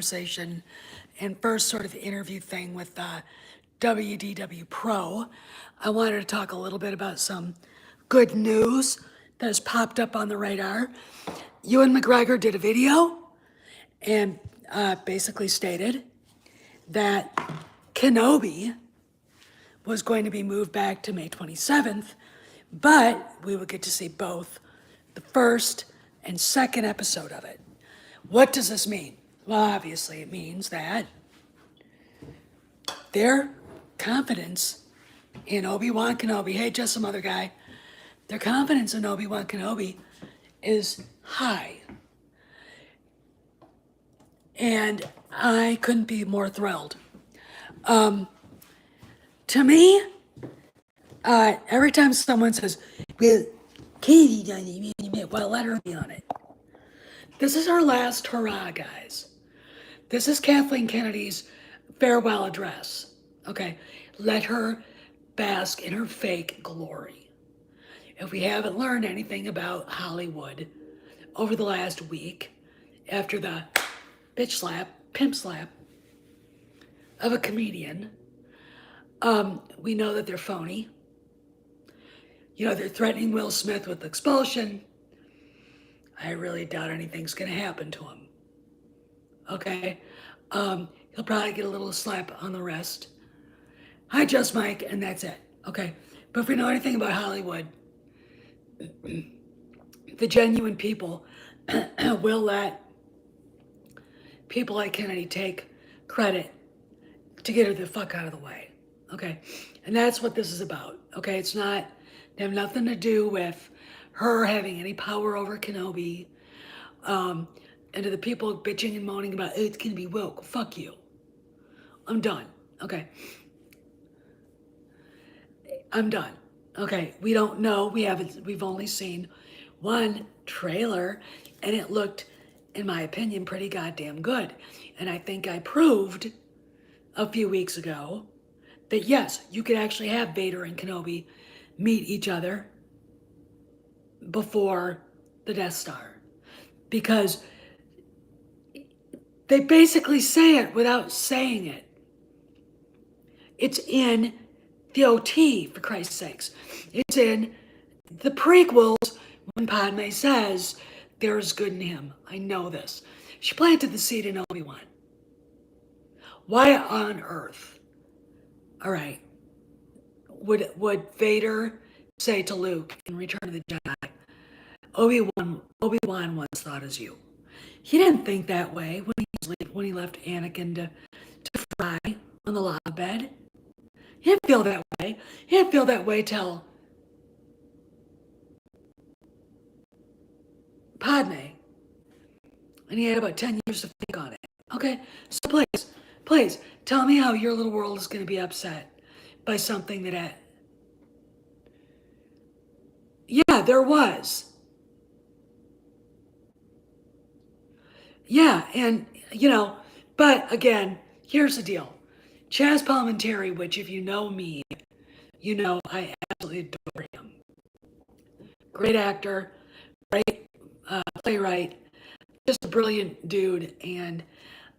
conversation and first sort of interview thing with WDW Pro, I wanted to talk a little bit about some good news that has popped up on the radar. Ewan McGregor did a video and basically stated that Kenobi was going to be moved back to May 27th, but we would get to see both the first and second episode of it. What does this mean? Well, obviously it means that their confidence in Obi-Wan Kenobi, hey, just some other guy, their confidence in Obi-Wan Kenobi is high. And I couldn't be more thrilled. To me, every time someone says, well, Katie done it, well, let her be on it. This is her last hurrah, guys. This is Kathleen Kennedy's farewell address, okay? Let her bask in her fake glory. If we haven't learned anything about Hollywood over the last week, after the bitch slap, pimp slap of a comedian, we know that they're phony. You know, they're threatening Will Smith with expulsion. I really doubt anything's gonna happen to him. Okay? He'll probably get a little slap on the wrist. Hi, Just Mike, and that's it. Okay? But if we know anything about Hollywood, the genuine people will let people like Kennedy take credit to get her the fuck out of the way. Okay? And that's what this is about. Okay? It's not, they have nothing to do with her having any power over Kenobi. And to the people bitching and moaning about, it's gonna be woke, fuck you. I'm done. Okay. I'm done. Okay, we don't know, we've only seen one trailer and it looked, in my opinion, pretty goddamn good. And I think I proved a few weeks ago that yes, you could actually have Vader and Kenobi meet each other before the Death Star. Because they basically say it without saying it. It's in the OT, for Christ's sakes. It's in the prequels when Padme says, there is good in him. I know this. She planted the seed in Obi-Wan. Why on earth, all right, would Vader say to Luke in Return of the Jedi, Obi-Wan once thought as you? He didn't think that way when he left Anakin to fry on the lava bed. He didn't feel that way. He didn't feel that way till Padme. And he had about 10 years to think on it. Okay? So please, tell me how your little world is going to be upset by something that... Yeah, there was. Yeah, and, you know, but again, here's the deal. Chaz Palminteri, which if you know me, you know I absolutely adore him. Great actor, great playwright, just a brilliant dude. And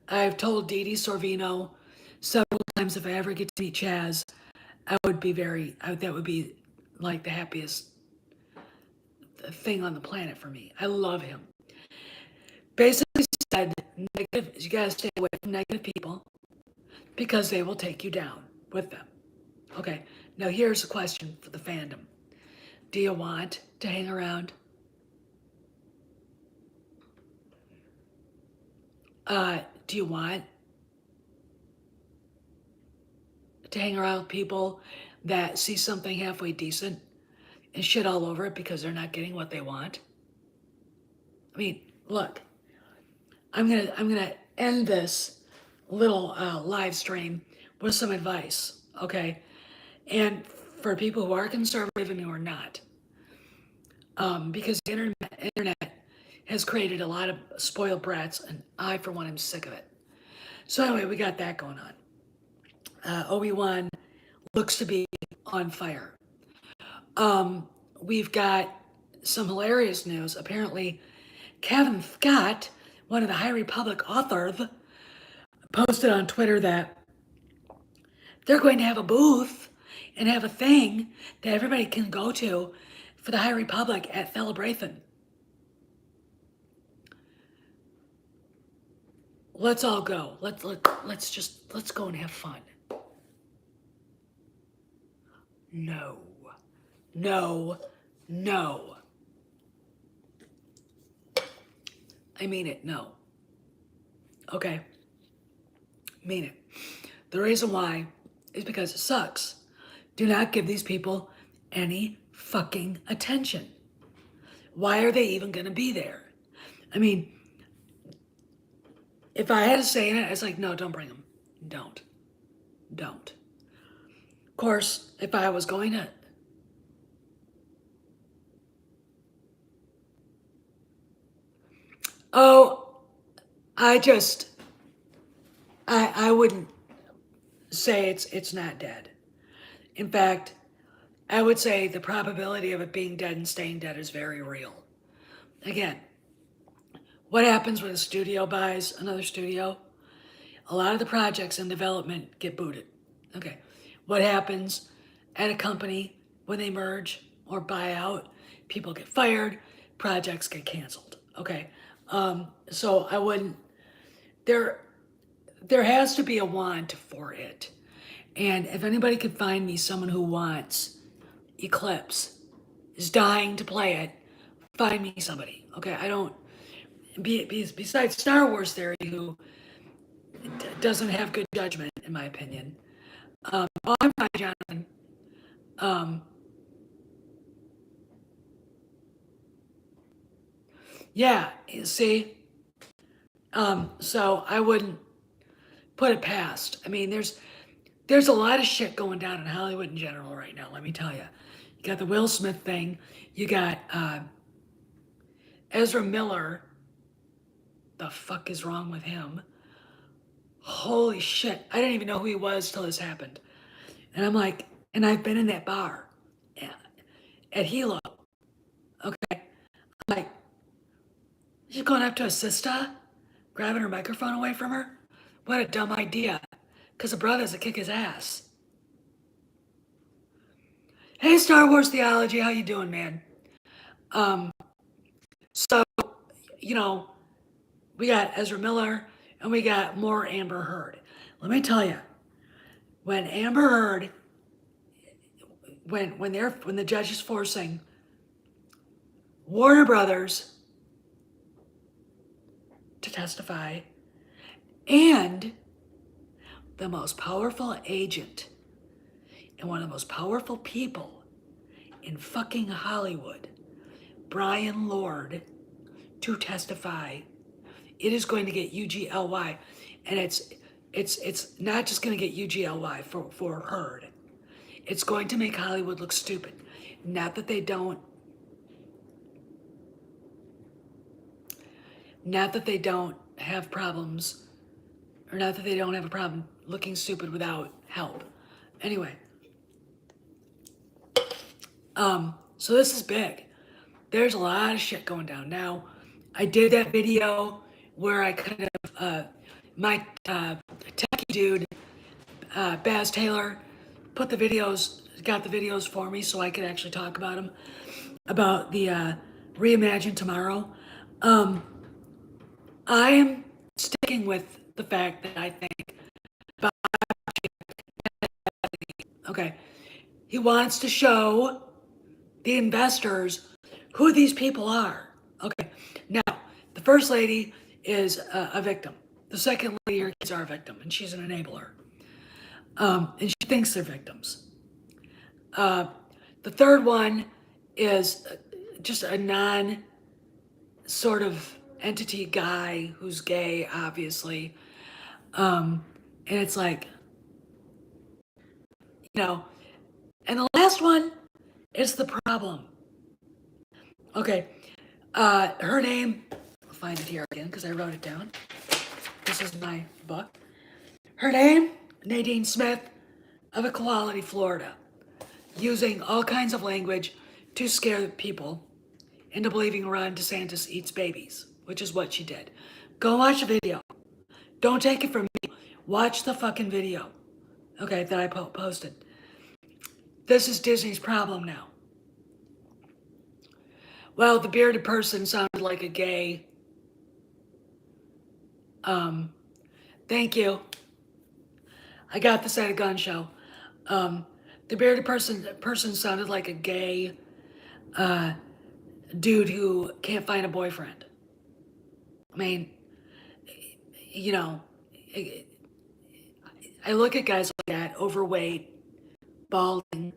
I've told Dee Dee Sorvino several times if I ever get to meet Chaz, that would be like the happiest thing on the planet for me. I love him. Basically said, you gotta stay away from negative people because they will take you down with them. Okay, now here's a question for the fandom. Do you want to hang around? Do you want to hang around with people that see something halfway decent and shit all over it because they're not getting what they want? I mean, look, I'm gonna end this little live stream with some advice, okay? And for people who are conservative and who are not, because the internet has created a lot of spoiled brats, and I, for one, am sick of it. So anyway, we got that going on. Obi-Wan looks to be on fire. We've got some hilarious news. Apparently, Kevin Scott, one of the High Republic authors, posted on Twitter that they're going to have a booth and have a thing that everybody can go to for the High Republic at Celebration. Let's all go. Let's go and have fun. No. No. No. I mean it, no. Okay? Mean it. The reason why is because it sucks. Do not give these people any fucking attention. Why are they even gonna be there? I mean, if I had to say it, it's like, no, don't bring them. Don't. Of course, if I was going to... Oh, I wouldn't say it's not dead. In fact, I would say the probability of it being dead and staying dead is very real. Again, what happens when a studio buys another studio? A lot of the projects in development get booted. Okay. What happens at a company when they merge or buy out? People get fired, projects get canceled. Okay. So I wouldn't, there has to be a want for it. And if anybody could find me someone who wants Eclipse, is dying to play it, find me somebody. Okay, I don't, besides Star Wars Theory, who doesn't have good judgment, in my opinion. Oh, I'm fine, Jonathan. Yeah, see? So I wouldn't put it past. I mean, there's a lot of shit going down in Hollywood in general right now, let me tell you. You got the Will Smith thing. You got Ezra Miller. The fuck is wrong with him? Holy shit. I didn't even know who he was till this happened. And I'm like, and I've been in that bar at Hilo. Okay. I'm like, she's going up to a sister, grabbing her microphone away from her? What a dumb idea. Because the brothers will kick his ass. Hey, Star Wars Theology, how you doing, man? So, you know, we got Ezra Miller and we got more Amber Heard. Let me tell you, when Amber Heard, when the judge is forcing Warner Brothers to testify, and the most powerful agent and one of the most powerful people in fucking Hollywood, Brian Lord, to testify, it is going to get UGLY, and it's not just going to get UGLY for Heard. It's going to make Hollywood look stupid. Not that they don't have problems, or not that they don't have a problem looking stupid without help. Anyway, so this is big. There's a lot of shit going down. Now, I did that video where I kind of, my techie dude, Baz Taylor, got the videos for me so I could actually talk about them, about the Reimagine Tomorrow. I am sticking with the fact that I think, okay, he wants to show the investors who these people are. Okay, now, the first lady is a victim. The second lady, her kids are a victim, and she's an enabler. And she thinks they're victims. The third one is just a non sort of entity guy who's gay, obviously. And it's like, you know, and the last one is the problem. Okay, her name, I'll find it here again because I wrote it down. This is my book. Her name, Nadine Smith of Equality, Florida, using all kinds of language to scare people into believing Ron DeSantis eats babies, which is what she did. Go watch the video. Don't take it from me. Watch the fucking video, okay, that I posted. This is Disney's problem now. Well, the bearded person sounded like a gay. Thank you. I got this at a gun show. The bearded person sounded like a gay dude who can't find a boyfriend. I mean, you know, I look at guys like that, overweight, balding,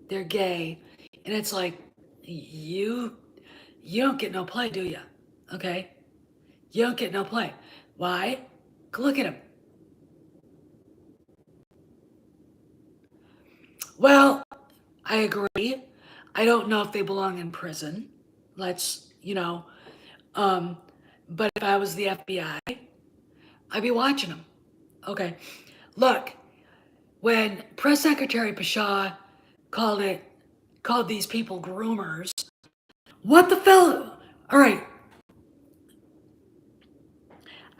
they're gay, and it's like, you don't get no play, do you? Okay? You don't get no play. Why? Look at him. Well, I agree. I don't know if they belong in prison. But if I was the FBI, I'd be watching them. Okay. Look, when Press Secretary Pasha called these people groomers, what the fellow? All right.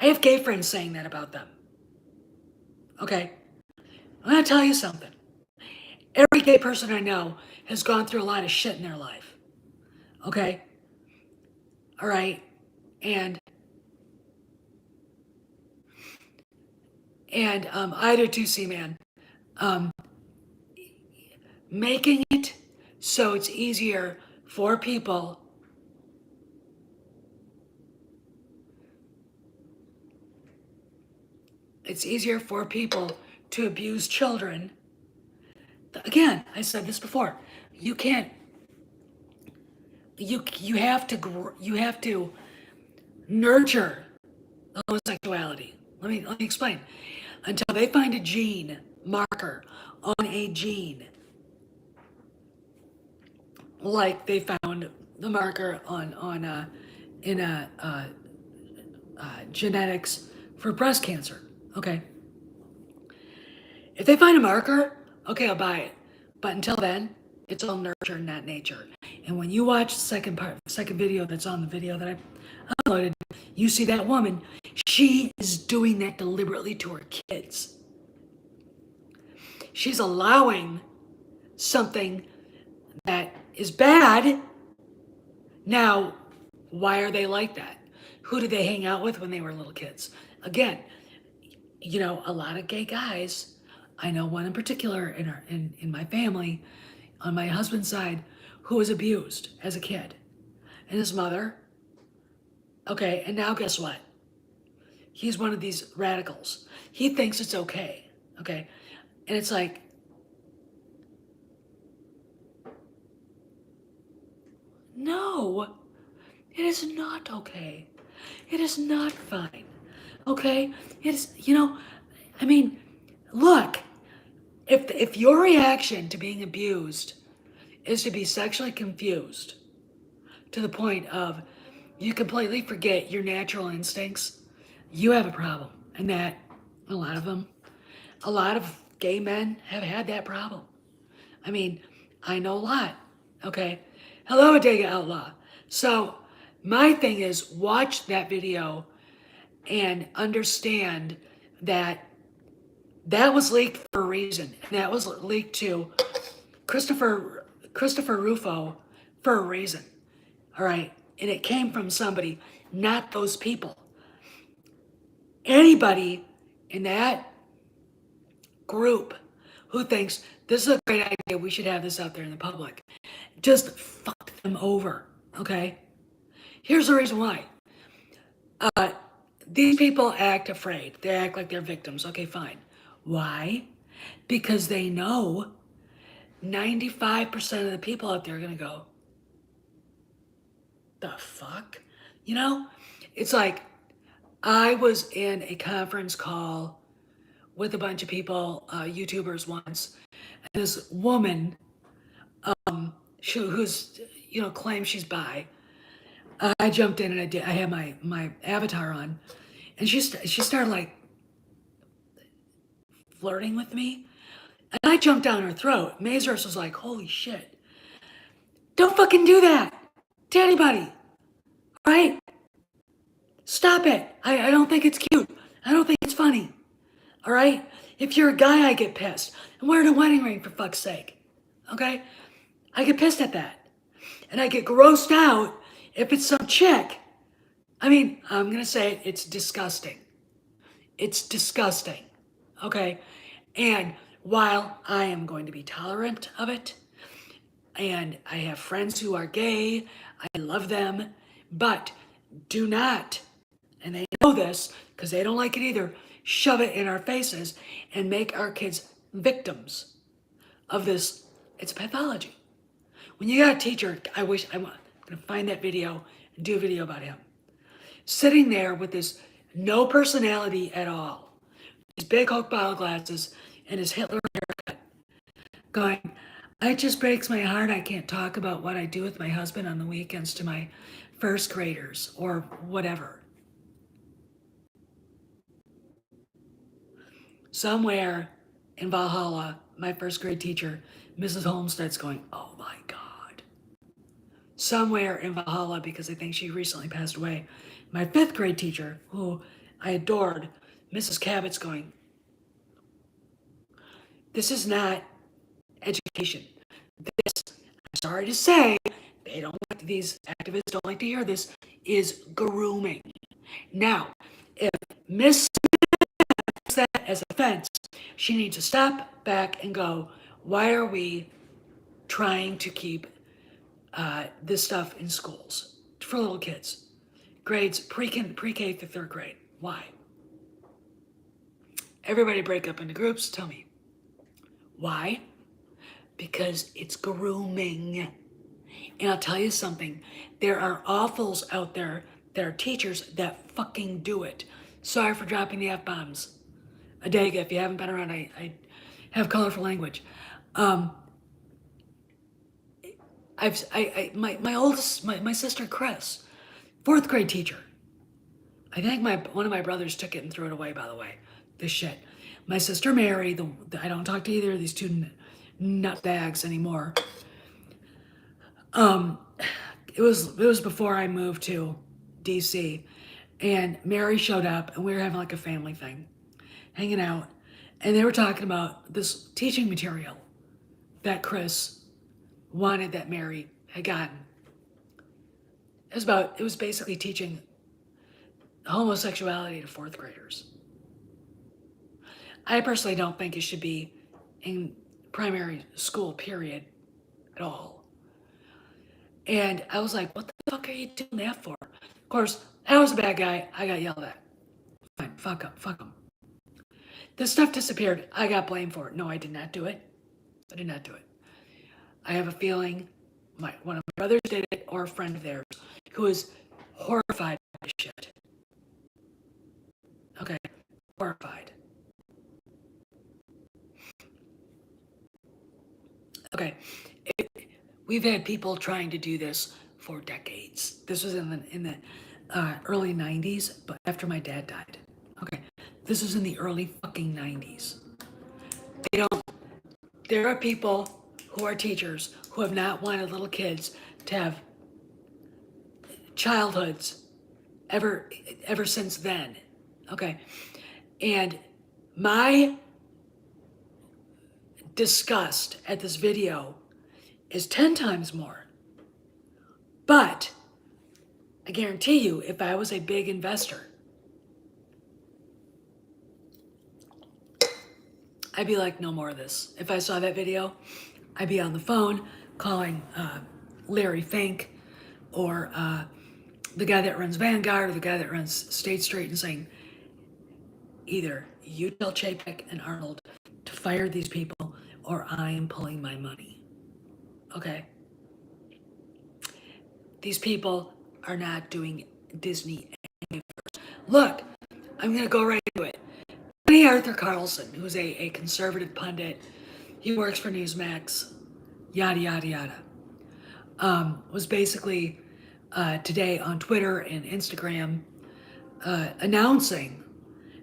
I have gay friends saying that about them. Okay. I'm going to tell you something. Every gay person I know has gone through a lot of shit in their life. Okay? All right? And I do too, C-Man. Making it so it's easier for people to abuse children. Again, I said this before. You can't. You have to nurture homosexuality. Let me explain. Until they find a gene marker on a gene, like they found the marker in genetics for breast cancer. Okay. If they find a marker, okay, I'll buy it. But until then, it's all nurture, not nature. And when you watch the second video that's on the video that I uploaded, you see that woman. She is doing that deliberately to her kids. She's allowing something that is bad. Now, why are they like that? Who did they hang out with when they were little kids? Again, a lot of gay guys. I know one in particular in my family, on my husband's side, who was abused as a kid. And his mother, okay, and now guess what? He's one of these radicals. He thinks it's okay, okay? And it's like, no, it is not okay. It is not fine, okay? It is, look, if your reaction to being abused is to be sexually confused to the point of you completely forget your natural instincts, you have a problem. And that a lot of gay men have had that problem. I know a lot, okay? Hello, Adega Outlaw. So my thing is watch that video and understand that was leaked for a reason. And that was leaked to Christopher Rufo for a reason. All right. And it came from somebody, not those people. Anybody in that group who thinks this is a great idea, we should have this out there in the public, just fuck them over. Okay. Here's the reason why. These people act afraid. They act like they're victims. Okay, fine. Why? Because they know 95% of the people out there are going to go, the fuck? It's like I was in a conference call with a bunch of people, YouTubers once, and this woman who's, claims she's bi. I jumped in and I had my avatar on, and she started like flirting with me, and I jumped down her throat. Mazurus was like, holy shit. Don't fucking do that to anybody. All right? Stop it. I don't think it's cute. I don't think it's funny. All right? If you're a guy, I get pissed. I'm wearing a wedding ring, for fuck's sake. Okay? I get pissed at that. And I get grossed out if it's some chick. I mean, I'm going to say it, it's disgusting. It's disgusting. Okay? And while I am going to be tolerant of it, and I have friends who are gay, I love them, but do not, and they know this because they don't like it either, shove it in our faces and make our kids victims of this. It's pathology. When you got a teacher, I'm going to find that video and do a video about him. Sitting there with this no personality at all, his big Hulk bottle glasses and his Hitler haircut, going, it just breaks my heart I can't talk about what I do with my husband on the weekends to my first graders or whatever. Somewhere in Valhalla, my first grade teacher, Mrs. Holmstead's going, oh my God. Somewhere in Valhalla, because I think she recently passed away, my fifth grade teacher, who I adored, Mrs. Cabot's going, this is not education. This, I'm sorry to say, they don't like, these activists don't like to hear this, is grooming. Now, if Miss takes that as offense, she needs to step back and go, why are we trying to keep this stuff in schools for little kids? Grades pre-K to third grade. Why? Everybody break up into groups. Tell me. Why? Because it's grooming. And I'll tell you something. There are awfuls out there that are teachers that fucking do it. Sorry for dropping the F-bombs. Adega, if you haven't been around, I have colorful language. My sister Chris, fourth grade teacher. I think one of my brothers took it and threw it away, by the way. This shit. My sister Mary, I don't talk to either of these two nutbags anymore. It was before I moved to DC, and Mary showed up, and we were having like a family thing, hanging out, and they were talking about this teaching material that Chris wanted that Mary had gotten. It was basically teaching homosexuality to fourth graders. I personally don't think it should be in primary school, period, at all. And I was like, what the fuck are you doing that for? Of course, I was a bad guy. I got yelled at. Fine, fuck him. This stuff disappeared. I got blamed for it. No, I did not do it. I did not do it. I have a feeling one of my brothers did it, or a friend of theirs, who is horrified by this shit. Okay, horrified. Okay, we've had people trying to do this for decades. This was in the early 90s, but after my dad died. Okay, this was in the early fucking 90s. There are people who are teachers who have not wanted little kids to have childhoods ever since then. Okay, and my disgust at this video is 10 times more. But I guarantee you, if I was a big investor, I'd be like, no more of this. If I saw that video, I'd be on the phone calling Larry Fink or the guy that runs Vanguard or the guy that runs State Street and saying, either you tell Chapek and Arnold to fire these people or I am pulling my money. Okay? These people are not doing Disney any favors. Look, I'm going to go right into it. Arthur Carlson, who's a conservative pundit, he works for Newsmax, yada, yada, yada, was basically today on Twitter and Instagram announcing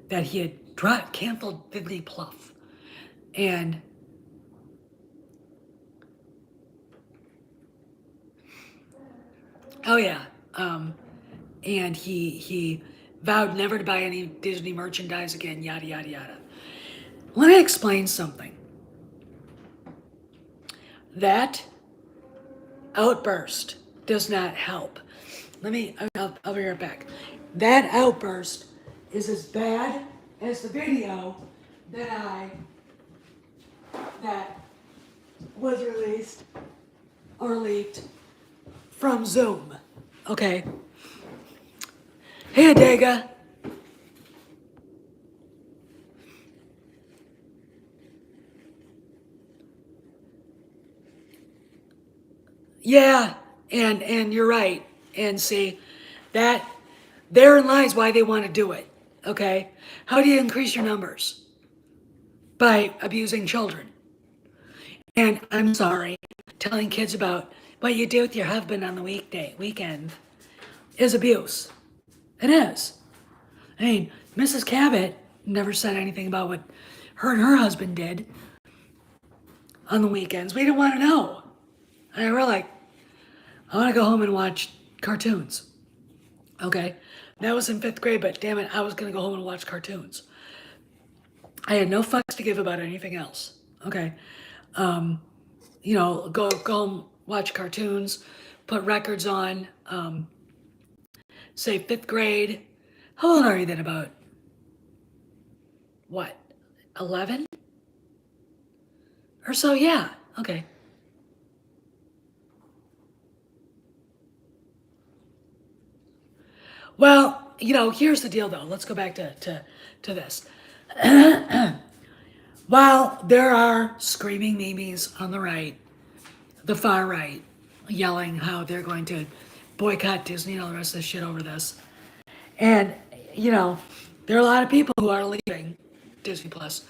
that he had canceled Disney Plus. And oh yeah, and he vowed never to buy any Disney merchandise again, yada, yada, yada. Let me explain something. That outburst does not help. I'll be right back. That outburst is as bad as the video that was released or leaked from Zoom. Okay. Hey, Adega. Yeah, and you're right. And see, that therein lies why they want to do it. Okay? How do you increase your numbers? By abusing children. And I'm sorry, telling kids about what you do with your husband on the weekend is abuse. It is. I mean, Mrs. Cabot never said anything about what her and her husband did on the weekends. We didn't want to know. And we're like, I want to go home and watch cartoons. Okay? That was in 5th grade, but damn it, I was going to go home and watch cartoons. I had no fucks to give about anything else. Okay? Go home, watch cartoons, put records on, say 5th grade. How old are you then? About what, 11 or so? Yeah. Okay. Well, here's the deal though. Let's go back to this. While there are screaming memes on the right, the far right, yelling how they're going to boycott Disney and all the rest of this shit over this. And, there are a lot of people who are leaving Disney Plus.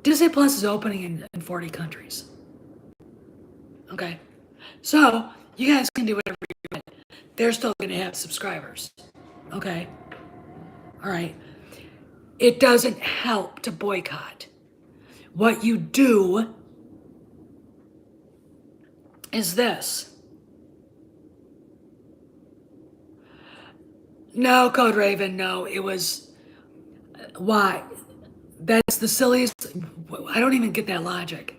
Disney Plus is opening in 40 countries. Okay? So, you guys can do whatever you want. They're still going to have subscribers. Okay? All right. It doesn't help to boycott. What you do is this. No, Code Raven, no. It was. Why? That's the silliest. I don't even get that logic.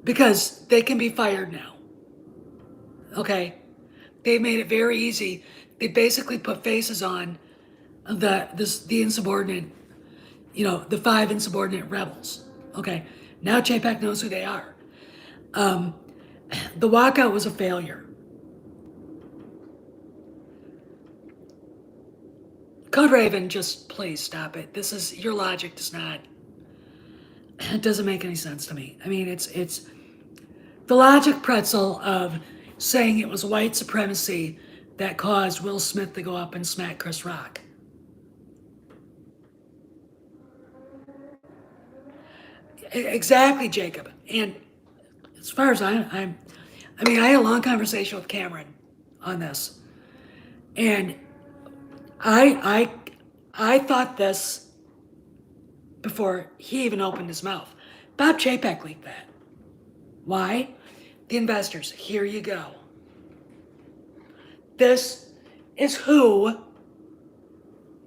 Because they can be fired now. Okay? They made it very easy. They basically put faces on the insubordinate, the 5 insubordinate rebels. Okay? Now Chapek knows who they are. The walkout was a failure. Code Raven, just please stop it. Your logic does not. It doesn't make any sense to me. I mean, it's the logic pretzel of saying it was white supremacy that caused Will Smith to go up and smack Chris Rock. Exactly, Jacob. And as far as I had a long conversation with Cameron on this, and I thought this before he even opened his mouth. Bob Chapek leaked that. Why? The investors. Here you go. This is who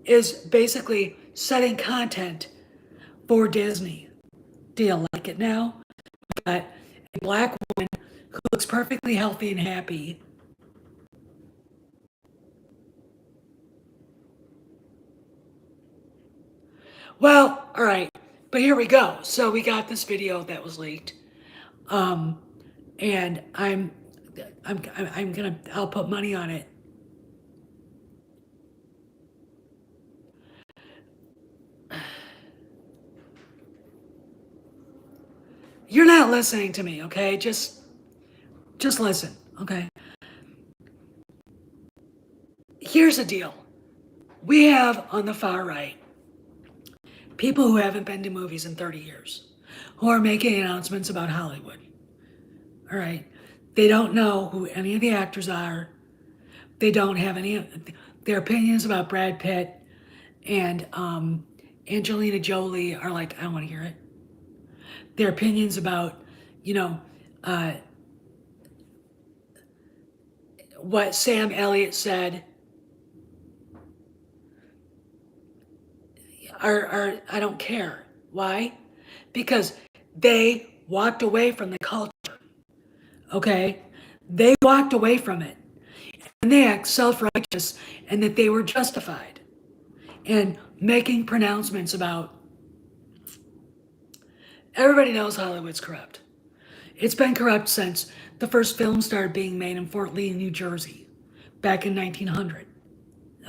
is basically setting content for Disney. Do you like it now? We've got a black woman who looks perfectly healthy and happy. Well, all right, but here we go. So we got this video that was leaked, and I'll put money on it. You're not listening to me, okay? Just listen, okay? Here's the deal. We have on the far right people who haven't been to movies in 30 years, who are making announcements about Hollywood. All right? They don't know who any of the actors are. They don't have any of their opinions about Brad Pitt and Angelina Jolie are like, I don't want to hear it. Their opinions about, what Sam Elliott said are I don't care. Why? Because they walked away from the culture. Okay? They walked away from it. And they act self-righteous and that they were justified. And making pronouncements about everybody knows Hollywood's corrupt. It's been corrupt since the first film started being made in Fort Lee, New Jersey, back in 1900.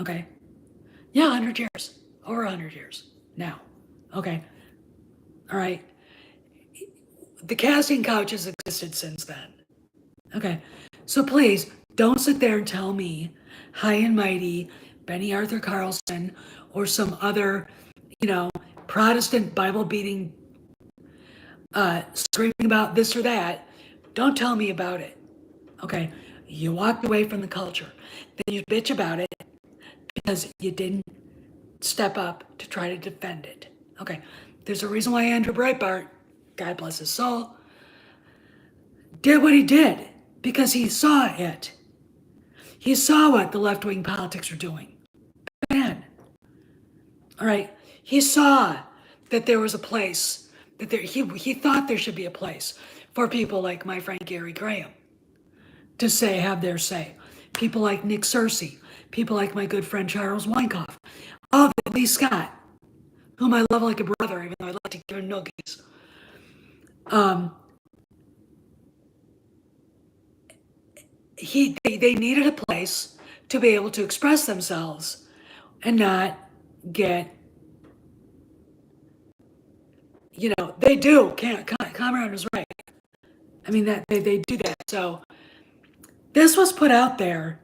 Okay? Yeah, 100 years. Over 100 years now. Okay? All right? The casting couch has existed since then. Okay? So please, don't sit there and tell me High and Mighty, Benny Arthur Carlson, or some other, Protestant Bible beating, screaming about this or that. Don't tell me about it. Okay? You walked away from the culture. Then you bitch about it because you didn't step up to try to defend it. Okay? There's a reason why Andrew Breitbart, God bless his soul, did what he did because he saw it. He saw what the left-wing politics were doing. Man. All right. He saw that there was a place, he thought there should be a place for people like my friend Gary Graham to have their say. People like Nick Searcy, people like my good friend Charles Weinkoff, Lee Scott, whom I love like a brother, even though I like to give him noogies. They needed a place to be able to express themselves and not get, they do. Cameron is right. I mean, that they do that. So this was put out there,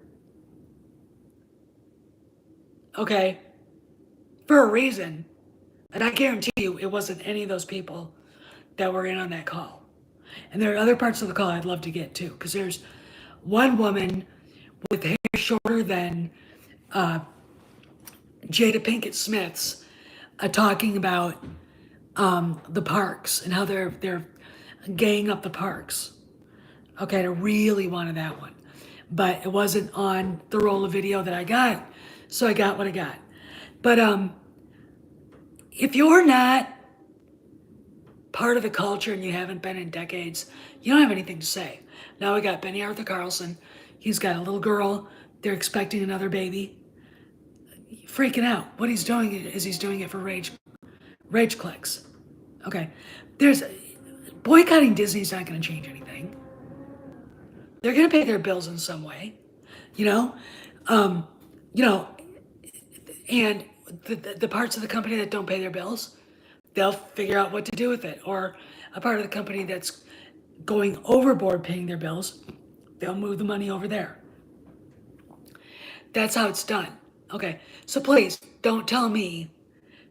okay, for a reason. And I guarantee you it wasn't any of those people that were in on that call. And there are other parts of the call I'd love to get to, because there's one woman with hair shorter than Jada Pinkett Smith's talking about the parks and how they're gaying up the parks. Okay, I really wanted that one, but it wasn't on the roll of video that I got, so I got what I got. But if you're not part of the culture and you haven't been in decades, you don't have anything to say. Now we got Benny Arthur Carlson. He's got a little girl. They're expecting another baby. Freaking out. What he's doing is he's doing it for rage clicks. Okay. There's boycotting Disney's not going to change anything. They're going to pay their bills in some way, and the parts of the company that don't pay their bills, they'll figure out what to do with it. Or a part of the company that's going overboard paying their bills, they'll move the money over there. That's how it's done. Okay, so please don't tell me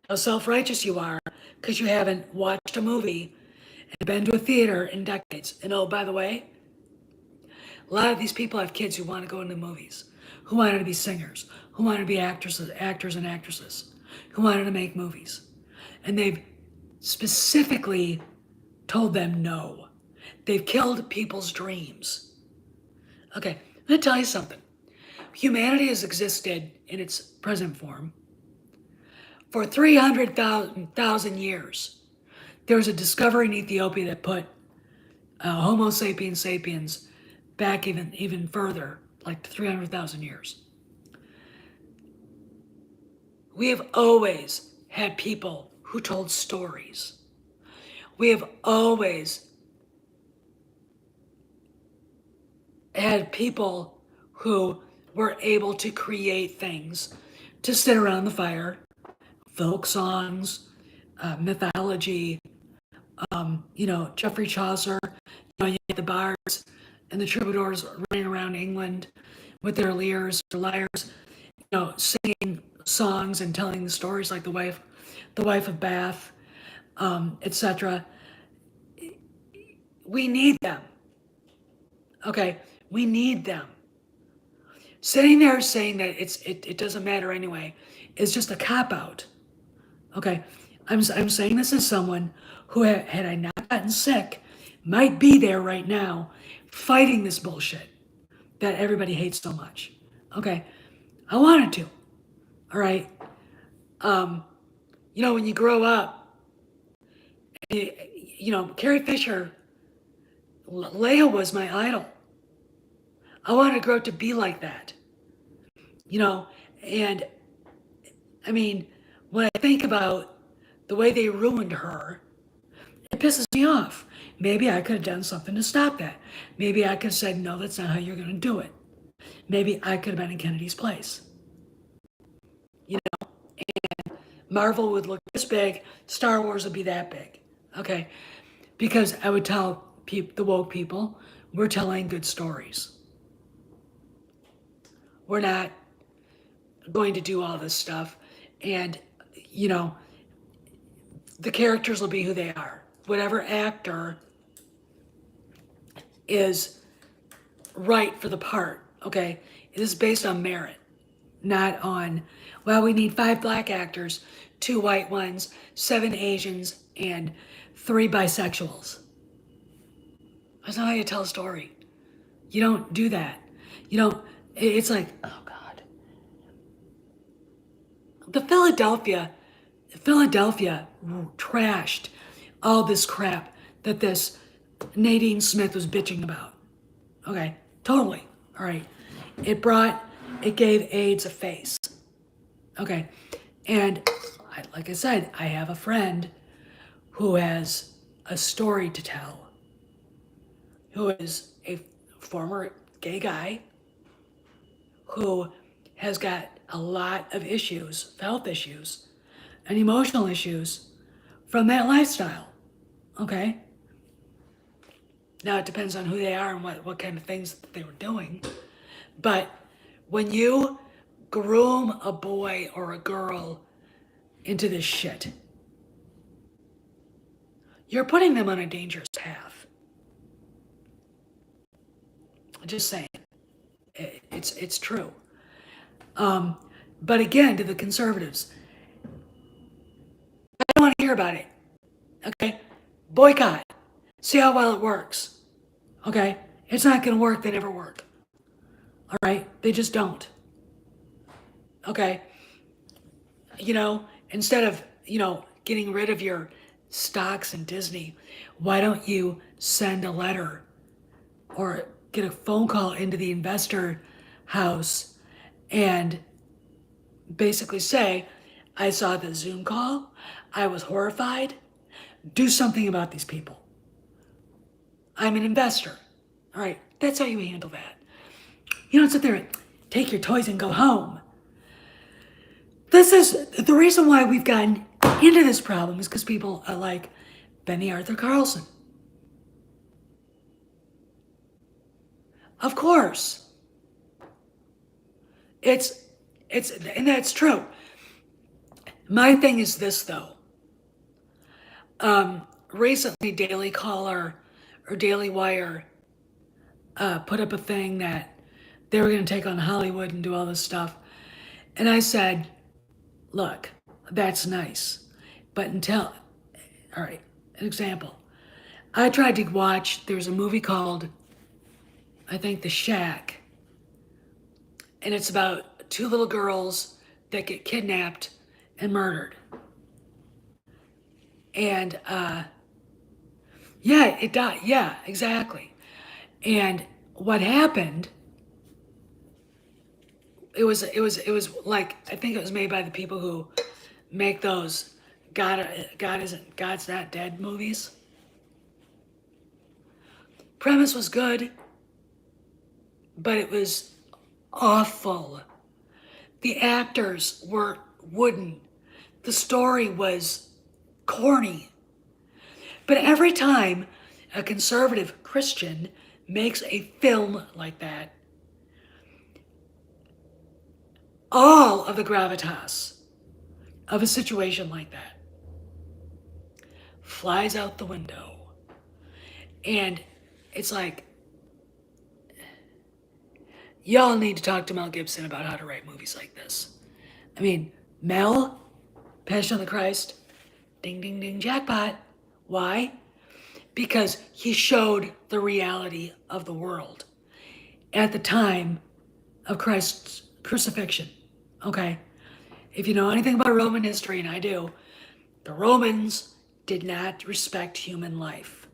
how self-righteous you are because you haven't watched a movie and been to a theater in decades. And oh, by the way, a lot of these people have kids who want to go into movies, who wanted to be singers, who wanted to be actors and actresses, who wanted to make movies. And they've specifically told them no. They've killed people's dreams. Okay, I'm going to tell you something. Humanity has existed in its present form for 300,000 years. There was a discovery in Ethiopia that put Homo sapiens sapiens back even further, like 300,000 years. We have always had people who told stories. We have always had people who were able to create things to sit around the fire, folk songs, mythology, Geoffrey Chaucer, you had the bards and the troubadours running around England with their lyres, singing songs and telling the stories like the wife of Bath, etc. We need them. Okay, we need them. Sitting there saying that it doesn't matter anyway is just a cop-out. Okay, I'm saying this as someone who, had I not gotten sick, might be there right now fighting this bullshit that everybody hates so much. Okay, I wanted to. All right. When you grow up, Carrie Fisher, Leia was my idol. I wanted to grow up to be like that. And I mean, when I think about the way they ruined her, it pisses me off. Maybe I could have done something to stop that. Maybe I could have said, no, that's not how you're going to do it. Maybe I could have been in Kennedy's place. Marvel would look this big, Star Wars would be that big. Okay? Because I would tell the woke people, we're telling good stories. We're not going to do all this stuff. And, the characters will be who they are. Whatever actor is right for the part, okay? It is based on merit, not on, well, we need 5 black actors, 2 white ones, 7 Asians, and 3 bisexuals. That's not how you tell a story. You don't do that. It's like, oh God. The Philadelphia trashed all this crap that this Nadine Smith was bitching about. Okay, totally. All right. It gave AIDS a face. Okay. And like I said, I have a friend who has a story to tell, who is a former gay guy who has got a lot of issues, health issues, and emotional issues from that lifestyle. Okay? Now it depends on who they are and what kind of things that they were doing. But when you groom a boy or a girl into this shit, you're putting them on a dangerous path. Just saying. It's true. But again, to the conservatives, I don't want to hear about it. Okay? Boycott. See how well it works. Okay? It's not going to work. They never work. All right? They just don't. Okay? Instead of, getting rid of your stocks in Disney, why don't you send a letter or get a phone call into the investor house and basically say, I saw the Zoom call, I was horrified, do something about these people. I'm an investor. All right, that's how you handle that. You don't sit there and take your toys and go home. This is the reason why we've gotten into this problem is because people are like Benny Arthur Carlson. Of course. And that's true. My thing is this though. Recently Daily Caller or Daily Wire put up a thing that they were going to take on Hollywood and do all this stuff. And I said, look, that's nice. But all right, an example. I tried to watch, there's a movie called, I think, The Shack. And it's about 2 little girls that get kidnapped and murdered. And, yeah, it died. Yeah, exactly. And what happened, it was like, I think it was made by the people who make those God's Not Dead movies. Premise was good, but it was awful. The actors were wooden. The story was corny. But every time a conservative Christian makes a film like that, all of the gravitas of a situation like that flies out the window. And it's like, y'all need to talk to Mel Gibson about how to write movies like this. I mean, Mel, Passion of the Christ, ding, ding, ding, jackpot. Why? Because he showed the reality of the world at the time of Christ's crucifixion. Okay? If you know anything about Roman history, and I do, The Romans did not respect human life.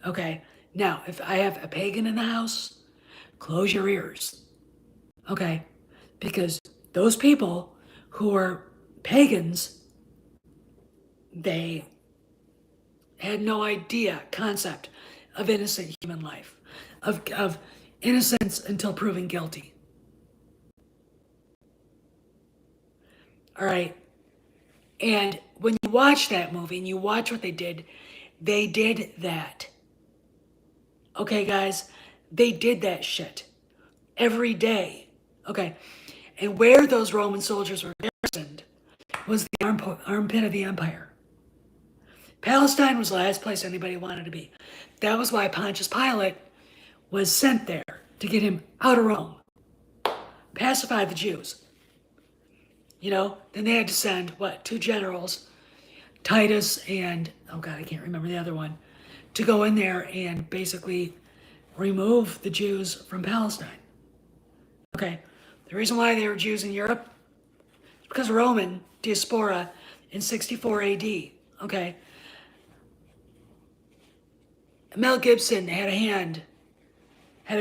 Okay, now if I have a pagan in the house, close your ears. Okay, because those people who were pagans, they had no concept of innocent human life, of innocence until proven guilty. All right. And when you watch that movie and you watch what they did that. Okay, guys? They did that shit every day. Okay. And where those Roman soldiers were garrisoned was the armpit of the empire. Palestine was the last place anybody wanted to be. That was why Pontius Pilate was sent there to get him out of Rome, pacify the Jews. Then they had to send, two generals, Titus and, oh God, I can't remember the other one, to go in there and basically remove the Jews from Palestine. Okay, the reason why they were Jews in Europe is because of Roman diaspora in 64 AD. Okay, Mel Gibson had a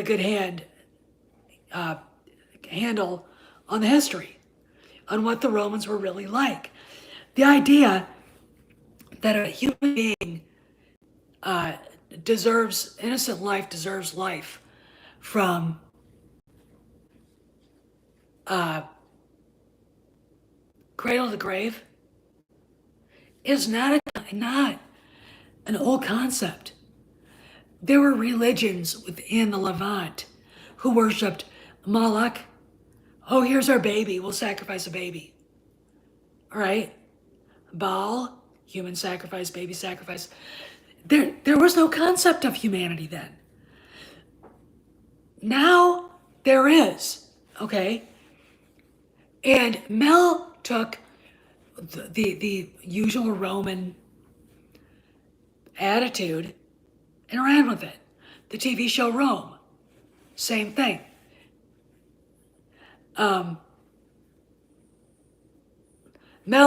good handle on the history, on what the Romans were really like. The idea that a human being innocent life deserves life from cradle to grave is not an old concept. There were religions within the Levant who worshipped Moloch. Oh, here's our baby. We'll sacrifice a baby. All right? Baal, human sacrifice, baby sacrifice. There was no concept of humanity then. Now there is. Okay? And Mel took the usual Roman attitude and ran with it. The TV show Rome, same thing. Mel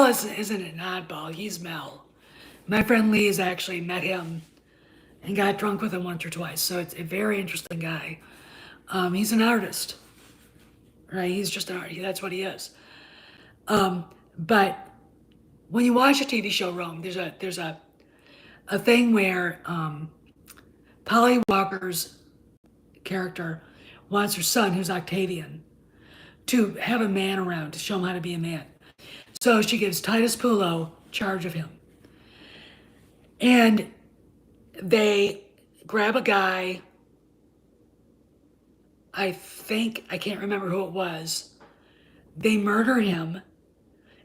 isn't an oddball. He's Mel. My friend Lee has actually met him and got drunk with him once or twice. So it's a very interesting guy. He's an artist, right? He's just an artist. That's what he is. But when you watch a TV show Rome, there's a thing where Polly Walker's character wants her son, who's Octavian, to have a man around to show him how to be a man. So she gives Titus Pulo charge of him. And they grab a guy, I can't remember who it was. They murder him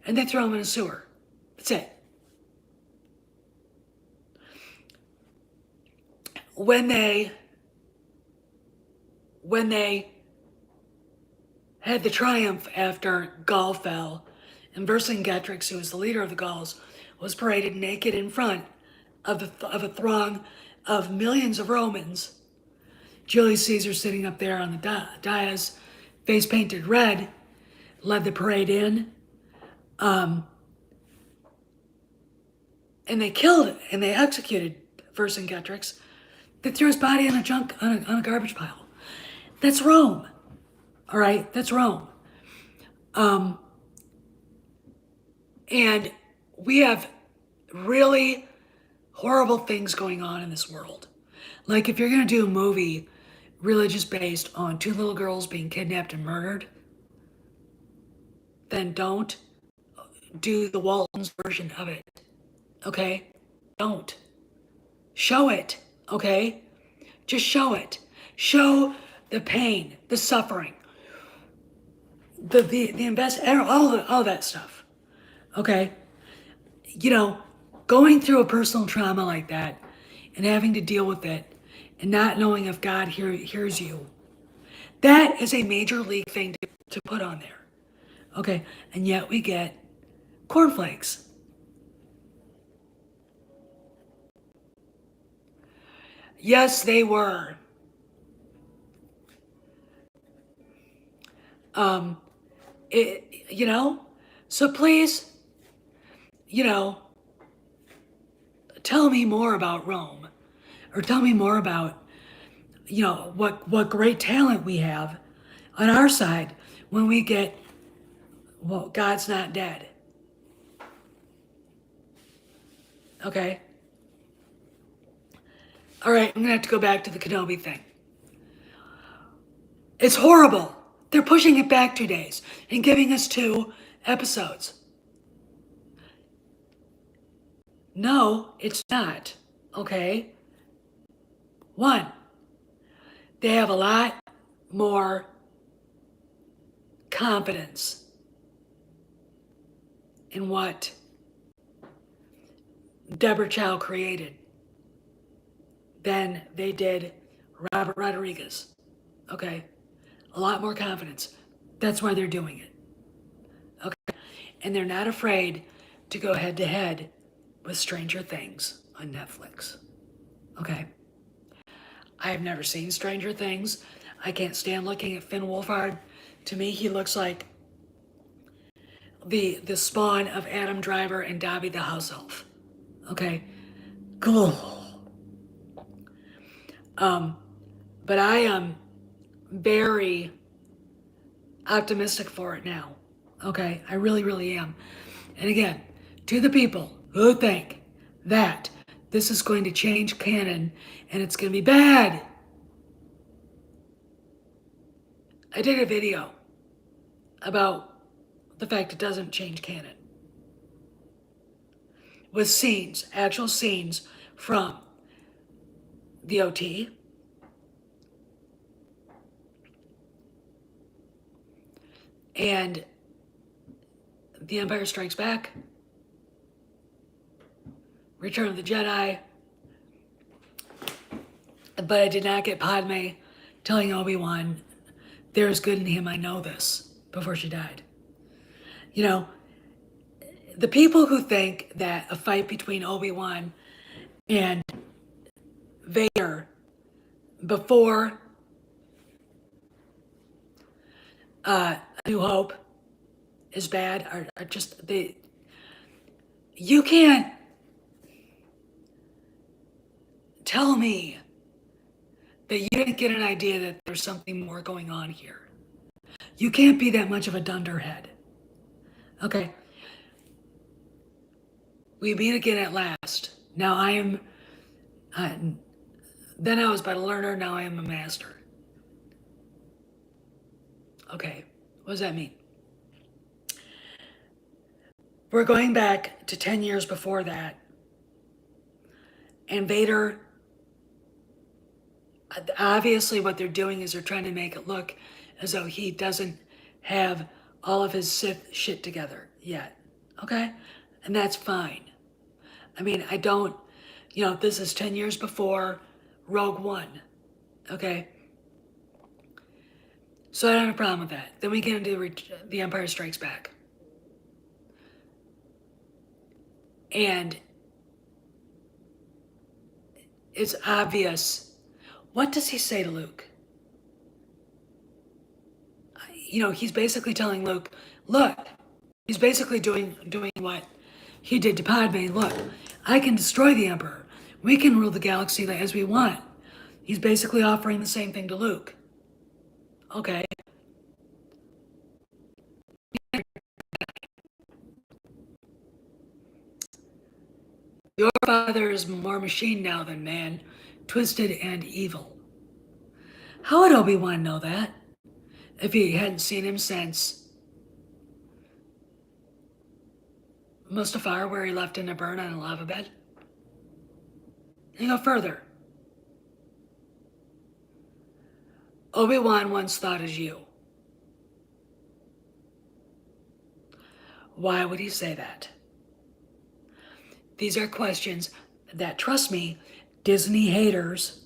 and they throw him in a sewer. That's it. When they had the triumph after Gaul fell, and Vercingetorix, who was the leader of the Gauls, was paraded naked in front of a throng of millions of Romans. Julius Caesar, sitting up there on the dais, face painted red, led the parade in. And they killed and they executed Vercingetorix. They threw his body on a garbage pile. That's Rome. All right, that's Rome. And we have really horrible things going on in this world. Like if you're going to do a movie religious based on two little girls being kidnapped and murdered, then don't do the Walton's version of it. Okay? Don't. Show it. Okay? Just show it. Show the pain, the suffering, all that stuff. Okay? Going through a personal trauma like that and having to deal with it and not knowing if God hears you, that is a major league thing to put on there. Okay? And yet we get cornflakes. Yes, they were. So please, tell me more about Rome, or tell me more about, what great talent we have on our side when we get, well, God's not dead. Okay? All right, I'm gonna have to go back to the Kenobi thing. It's horrible. They're pushing it back 2 days and giving us 2 episodes. No, it's not. Okay? 1, they have a lot more confidence in what Debra Chow created than they did Robert Rodriguez. Okay? A lot more confidence. That's why they're doing it. Okay? And they're not afraid to go head to head with Stranger Things on Netflix. Okay? I have never seen Stranger Things. I can't stand looking at Finn Wolfhard. To me, he looks like the spawn of Adam Driver and Dobby the house elf. Okay? Cool. But I am very optimistic for it now. Okay? I really, really am. And again, to the people who think that this is going to change canon and it's going to be bad, I did a video about the fact it doesn't change canon. With scenes, actual scenes from the OT, and The Empire Strikes Back, Return of the Jedi, but I did not get Padme telling Obi-Wan, there's good in him, I know this, before she died. The people who think that a fight between Obi-Wan and Vader before A New Hope is bad are just, you can't tell me that you didn't get an idea that there's something more going on here. You can't be that much of a dunderhead. Okay. We meet again at last. Now I am, then I was but a learner, now I am a master. Okay, what does that mean? We're going back to 10 years before that. And Vader, obviously what they're doing is they're trying to make it look as though he doesn't have all of his Sith shit together yet. Okay? And that's fine. I mean, I don't, this is 10 years before Rogue One. Okay? So I don't have a problem with that. Then we get into The Empire Strikes Back. And it's obvious. What does he say to Luke? He's basically telling Luke, look, he's basically doing what he did to Padme. Look, I can destroy the Emperor. We can rule the galaxy as we want. He's basically offering the same thing to Luke. Okay. Your father is more machine now than man, twisted and evil. How would Obi-Wan know that if he hadn't seen him since Mustafar, where he left in a burn on a lava bed? And go further. Obi-Wan once thought as you. Why would he say that? These are questions that, trust me, Disney haters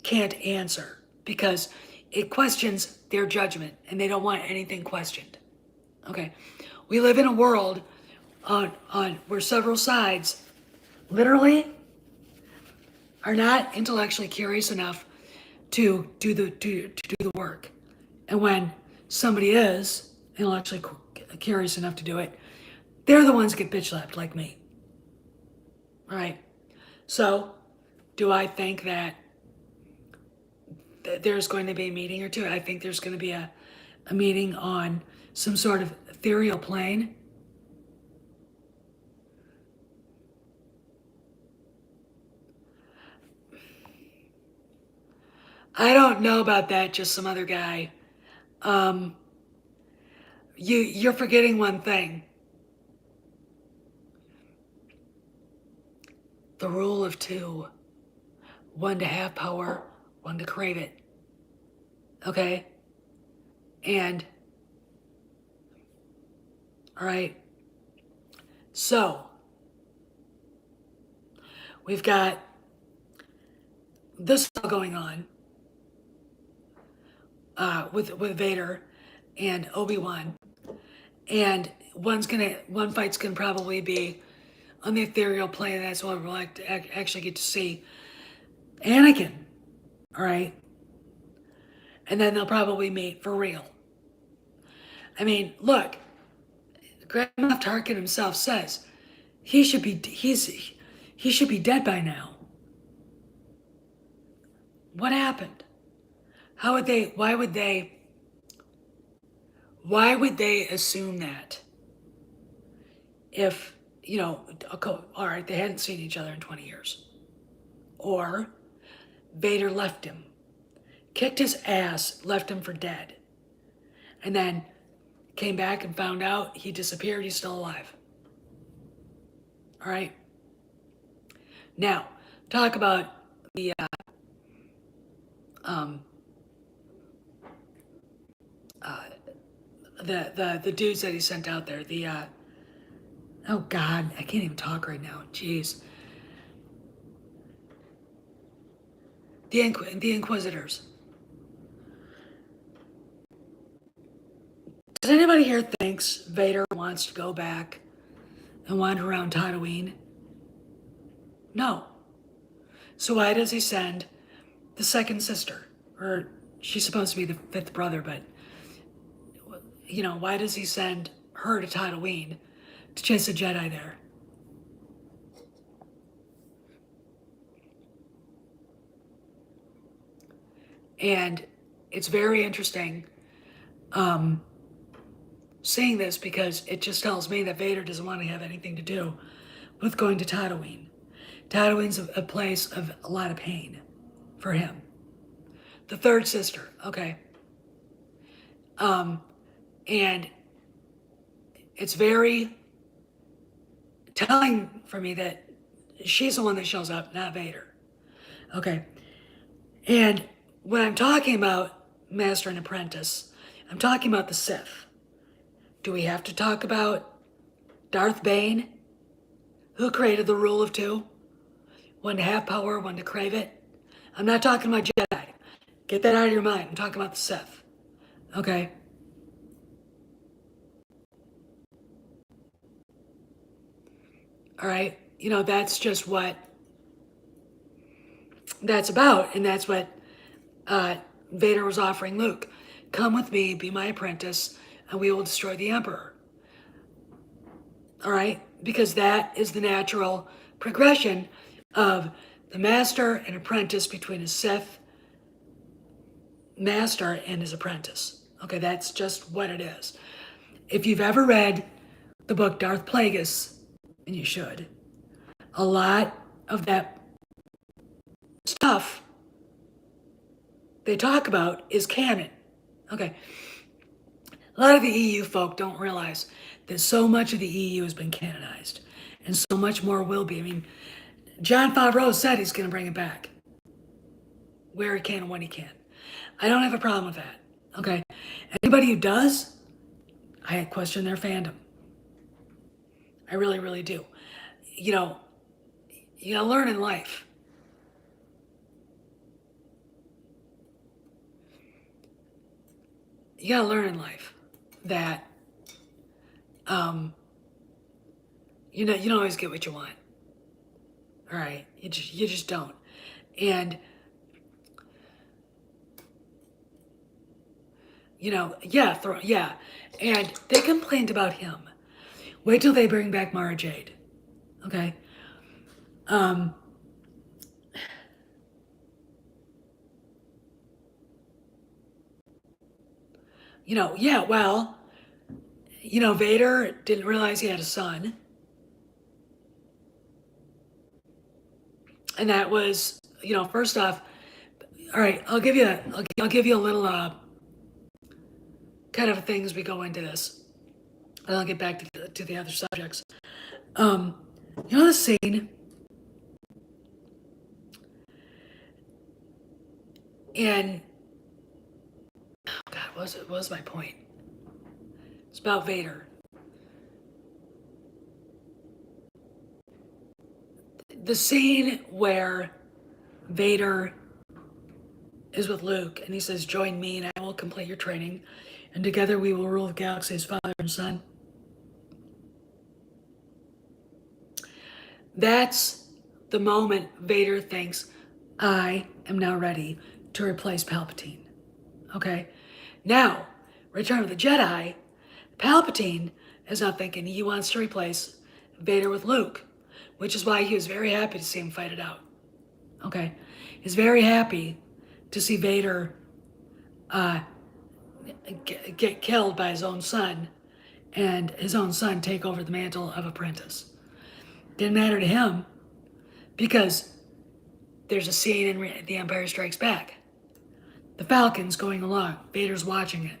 can't answer because it questions their judgment and they don't want anything questioned. Okay, we live in a world on where several sides literally are not intellectually curious enough to do the work, and when somebody is intellectually curious enough to do it, they're the ones that get bitch slapped like me. All right. So, do I think that there's going to be a meeting or two? I think there's going to be a meeting on some sort of ethereal plane. I don't know about that, just some other guy. Um, you're forgetting one thing. The rule of two. One to have power, one to crave it. Okay? And, all right. So, we've got this all going on with Vader and Obi-Wan. And one fight's gonna probably be on the ethereal plane. That's what we'll like to actually get to see Anakin. All right? And then they'll probably meet for real. I mean, look, Grand Moff Tarkin himself says he should be dead by now. What happened? How would they? Why would they assume that? If all right, they hadn't seen each other in 20 years, or Vader left him, kicked his ass, left him for dead, and then came back and found out he disappeared. He's still alive. All right. Now, talk about the the dudes that he sent out there. Oh God, I can't even talk right now. Jeez. The Inquisitors. Does anybody here thinks Vader wants to go back and wander around Tatooine? No. So why does he send the second sister? Or she's supposed to be the fifth brother, but why does he send her to Tatooine to chase a Jedi there? And it's very interesting seeing this, because it just tells me that Vader doesn't want to have anything to do with going to Tatooine. Tatooine's a place of a lot of pain for him. The third sister, okay. And it's very telling for me that she's the one that shows up, not Vader. Okay. And when I'm talking about Master and Apprentice, I'm talking about the Sith. Do we have to talk about Darth Bane, who created the rule of two? One to have power, one to crave it. I'm not talking about Jedi. Get that out of your mind. I'm talking about the Sith. Okay? All right? That's just what that's about. And that's what Vader was offering Luke. Come with me, be my apprentice, and we will destroy the Emperor. All right? Because that is the natural progression of the master and apprentice between a Sith master and his apprentice. Okay, that's just what it is. If you've ever read the book Darth Plagueis, and you should, a lot of that stuff they talk about is canon. Okay. A lot of the EU folk don't realize that so much of the EU has been canonized, and so much more will be. I mean, Jon Favreau said he's going to bring it back where he can and when he can. I don't have a problem with that. Okay. Anybody who does, I question their fandom. I really, really do. You gotta learn in life. You gotta learn in life that you don't always get what you want. All right, you just don't. And yeah. And they complained about him. Wait till they bring back Mara Jade. Okay. Um, yeah, well, Vader didn't realize he had a son. And that was, first off, all right, I'll give you a little kind of things we go into this. And I'll get back to the other subjects. Um, the scene in, oh God, what was my point? It's about Vader. The scene where Vader is with Luke and he says, "Join me and I will complete your training, and together we will rule the galaxy as father and son." That's the moment Vader thinks, "I am now ready to replace Palpatine." Okay? Now, Return of the Jedi, Palpatine is not thinking he wants to replace Vader with Luke, which is why he was very happy to see him fight it out. Okay? He's very happy to see Vader get killed by his own son and his own son take over the mantle of apprentice. Didn't matter to him because there's a scene in The Empire Strikes Back. The Falcon's going along. Vader's watching it.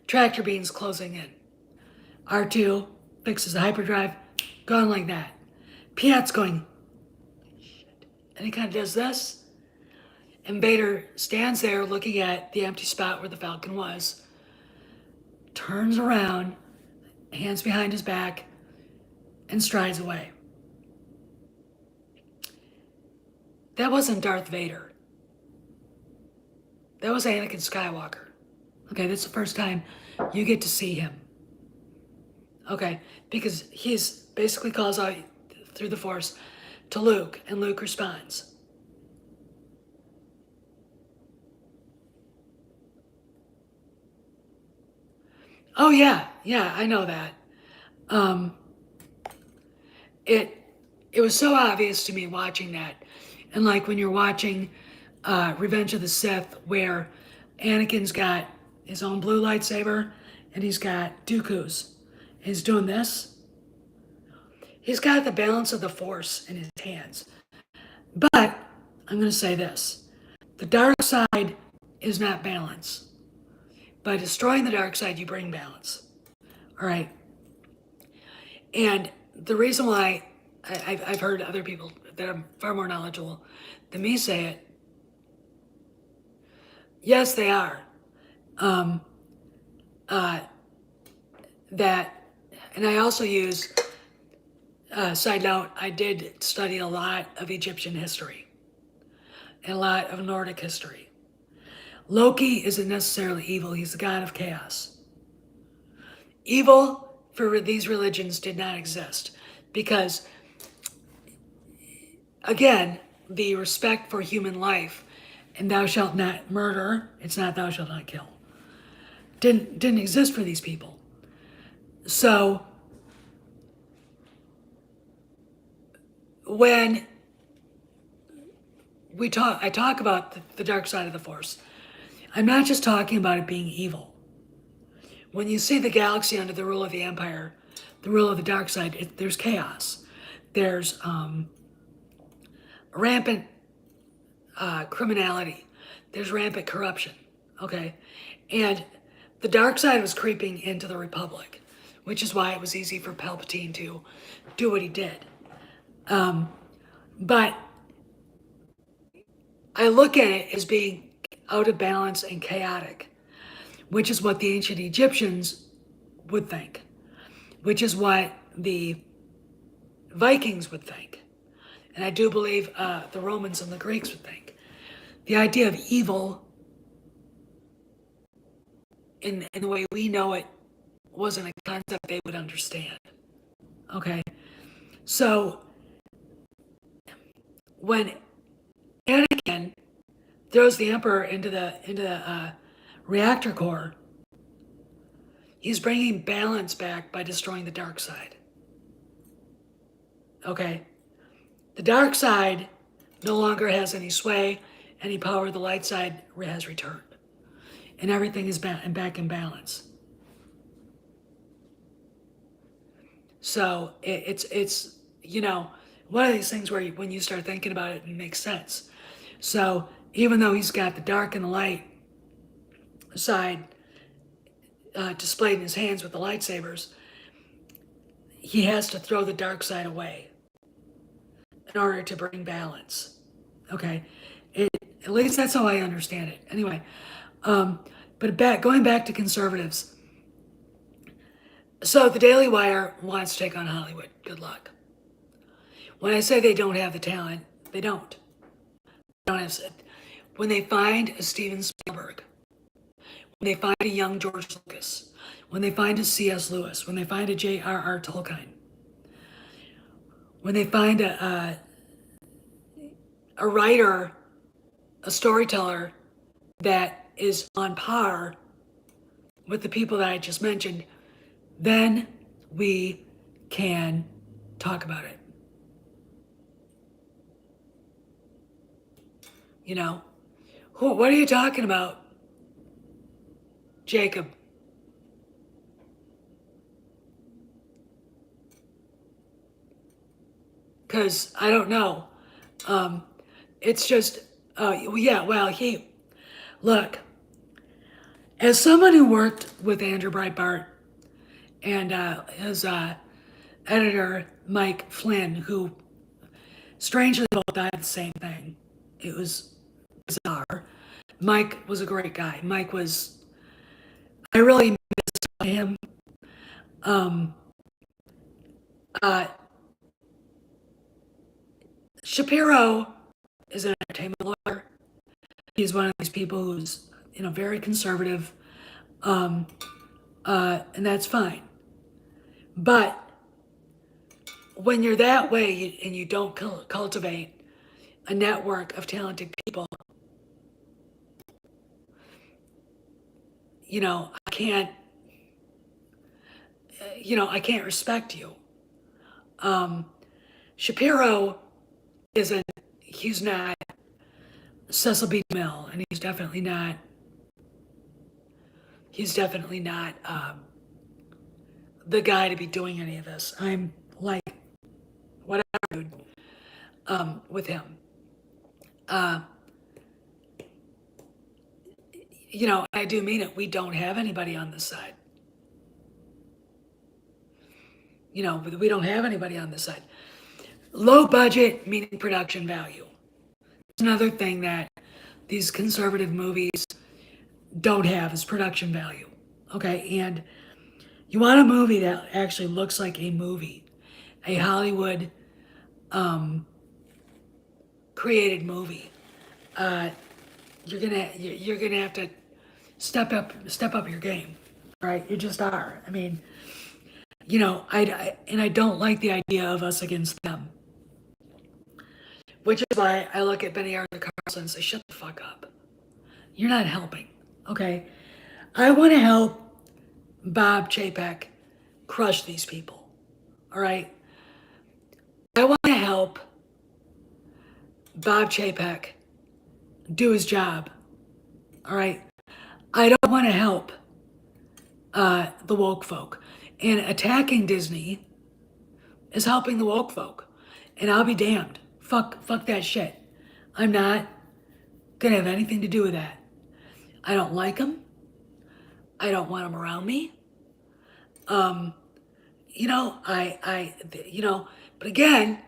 Tractor beams closing in. R2 fixes the hyperdrive. Going like that. Piet's going, and he kind of does this. And Vader stands there looking at the empty spot where the Falcon was. Turns around, hands behind his back, and strides away. That wasn't Darth Vader. That was Anakin Skywalker. Okay, that's the first time you get to see him. Okay, because he's basically calls out through the Force to Luke, and Luke responds. Oh yeah, I know that. Um, it it was so obvious to me watching that, and like when you're watching Revenge of the Sith, where Anakin's got his own blue lightsaber, and he's got Dooku's. He's doing this. He's got the balance of the Force in his hands. But I'm going to say this: the dark side is not balance. By destroying the dark side, you bring balance. All right. And the reason why I've heard other people that are far more knowledgeable than me say it, yes, they are. Um, uh, that, and I also use, side note, I did study a lot of Egyptian history and a lot of Nordic history. Loki isn't necessarily evil, he's the god of chaos. Evil for these religions did not exist because, again, the respect for human life and thou shalt not murder, it's not thou shalt not kill, didn't exist for these people. So when I talk about the dark side of the Force, I'm not just talking about it being evil. When you see the galaxy under the rule of the Empire, the rule of the dark side, there's chaos. There's rampant criminality. There's rampant corruption. Okay? And the dark side was creeping into the Republic, which is why it was easy for Palpatine to do what he did. But I look at it as being out of balance and chaotic, which is what the ancient Egyptians would think, which is what the Vikings would think. And I do believe the Romans and the Greeks would think. The idea of evil in the way we know it wasn't a concept they would understand. Okay? So when Anakin throws the Emperor into the reactor core, he's bringing balance back by destroying the dark side. Okay? The dark side no longer has any sway, any power. The light side has returned, and everything is back in balance. So it's one of these things where when you start thinking about it, it makes sense. So even though he's got the dark and the light side displayed in his hands with the lightsabers, he has to throw the dark side away in order to bring balance. Okay, at least that's how I understand it. Anyway, but going back to conservatives. So the Daily Wire wants to take on Hollywood. Good luck. When I say they don't have the talent, they don't. They don't have. When they find a Steven Spielberg, when they find a young George Lucas, when they find a C.S. Lewis, when they find a J.R.R. Tolkien, when they find a writer, a storyteller that is on par with the people that I just mentioned, then we can talk about it. You know, what are you talking about, Jacob? Because I don't know. It's just, yeah, well, look, as someone who worked with Andrew Breitbart and his editor, Mike Flynn, who strangely both died of the same thing. It was bizarre. Mike was a great guy. I really missed him. Shapiro is an entertainment lawyer. He's one of these people who's, very conservative, and that's fine. But when you're that way and you don't cultivate a network of talented people, I can't respect you. Shapiro he's not Cecil B. DeMille, and he's definitely not the guy to be doing any of this. I'm like, whatever, dude, with him. I do mean it. We don't have anybody on this side. We don't have anybody on this side. Low budget, meaning production value. It's another thing that these conservative movies don't have is production value. Okay, and you want a movie that actually looks like a movie, a Hollywood created movie. You're gonna have to step up your game, right? You just are. I mean, I don't like the idea of us against them, which is why I look at Benny Arthur Carlson and say, shut the fuck up. You're not helping, okay? I want to help Bob Chapek crush these people, all right? I want to help Bob Chapek do his job, all right? I don't want to help the woke folk. And attacking Disney is helping the woke folk. And I'll be damned. Fuck that shit. I'm not gonna have anything to do with that. I don't like them. I don't want them around me. But again,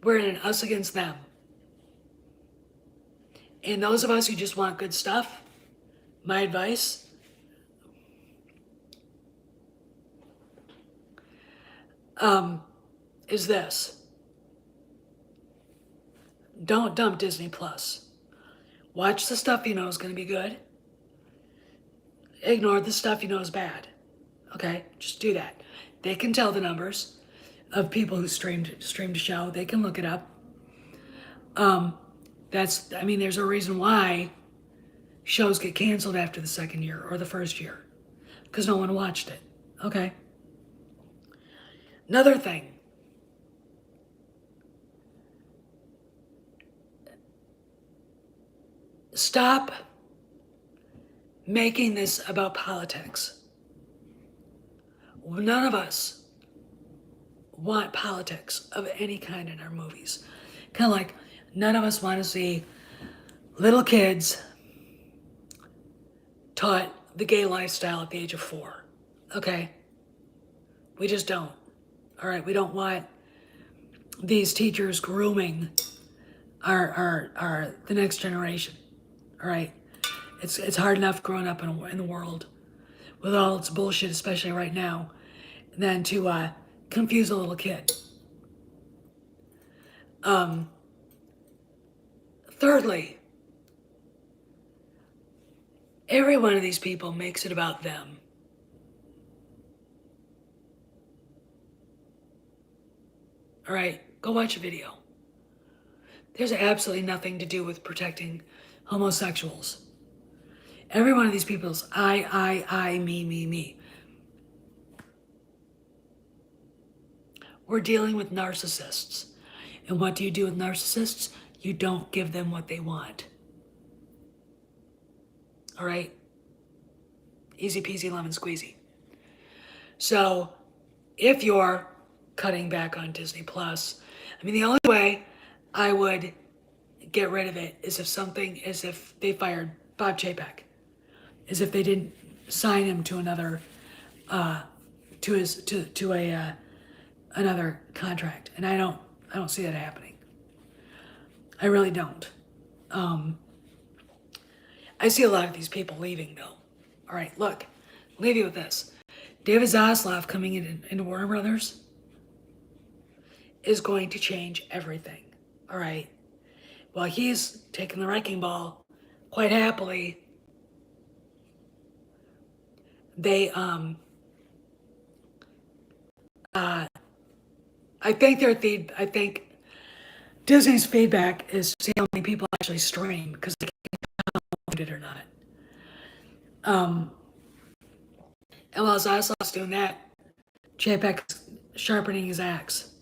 we're in an us against them. And those of us who just want good stuff, my advice, is this. Don't dump Disney Plus. Watch the stuff you know is going to be good. Ignore the stuff you know is bad. Okay? Just do that. They can tell the numbers of people who streamed a show. They can look it up. There's a reason why shows get canceled after the second year or the first year. Because no one watched it. Okay? Another thing. Stop making this about politics. None of us want politics of any kind in our movies. Kind of like none of us want to see little kids taught the gay lifestyle at the age of 4. Okay? We just don't. All right? We don't want these teachers grooming our the next generation. All right? It's hard enough growing up in the world with all its bullshit, especially right now, than to confuse a little kid. Thirdly, every one of these people makes it about them. All right, go watch a video. There's absolutely nothing to do with protecting homosexuals. Every one of these people's I, me. We're dealing with narcissists. And what do you do with narcissists? You don't give them what they want. All right? Easy peasy lemon squeezy. So if you're cutting back on Disney Plus, I mean, the only way I would get rid of it is if they fired Bob Chapek, is if they didn't sign him to another another contract, and I don't see that happening. I really don't. I see a lot of these people leaving though. All right, look, I'll leave you with this. David Zaslav coming into Warner Brothers is going to change everything. All right. Well, he's taking the wrecking ball quite happily. They I think Disney's feedback is to see how many people actually stream because they can't count it or not. And while Zaslav's doing that, Chapek's sharpening his axe,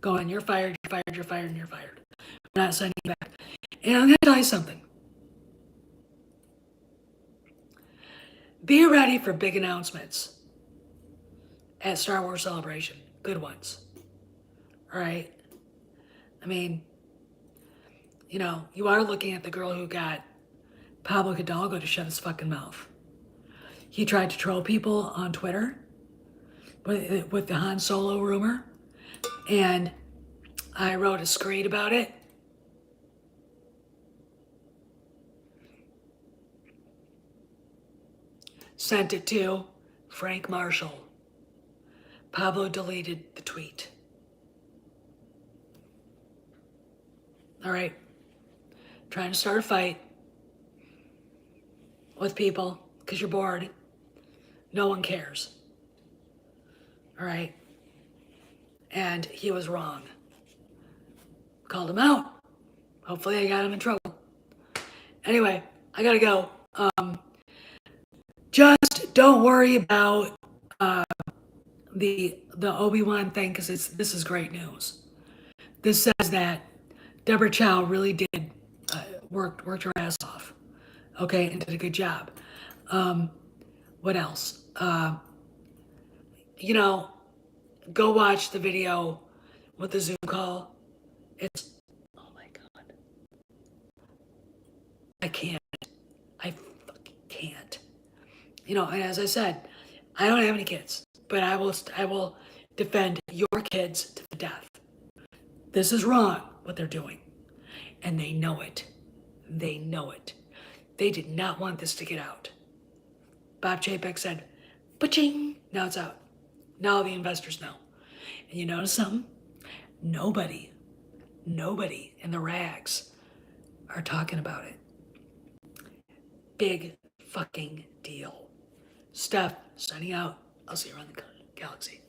going, "You're fired, you're fired, you're fired, and you're fired. We're not sending you back." And I'm going to tell you something. Be ready for big announcements at Star Wars Celebration. Good ones. All right? I mean, you are looking at the girl who got Pablo Hidalgo to shut his fucking mouth. He tried to troll people on Twitter with the Han Solo rumor, and I wrote a screed about it. Sent it to Frank Marshall. Pablo deleted the tweet. All right. Trying to start a fight with people because you're bored. No one cares. All right. And he was wrong. Called him out. Hopefully I got him in trouble. Anyway, I gotta go. Just don't worry about the Obi-Wan thing because this is great news. This says that Debra Chow really did worked her ass off, okay, and did a good job. What else? Go watch the video with the Zoom call. It's, oh my God. I can't. I fucking can't. And as I said, I don't have any kids, but I will defend your kids to the death. This is wrong, what they're doing. And they know it. They know it. They did not want this to get out. Bob Chapek said, "Ba-ching." Now it's out. Now the investors know. And you notice something? Nobody in the rags are talking about it. Big fucking deal. Steph, signing out. I'll see you around the galaxy.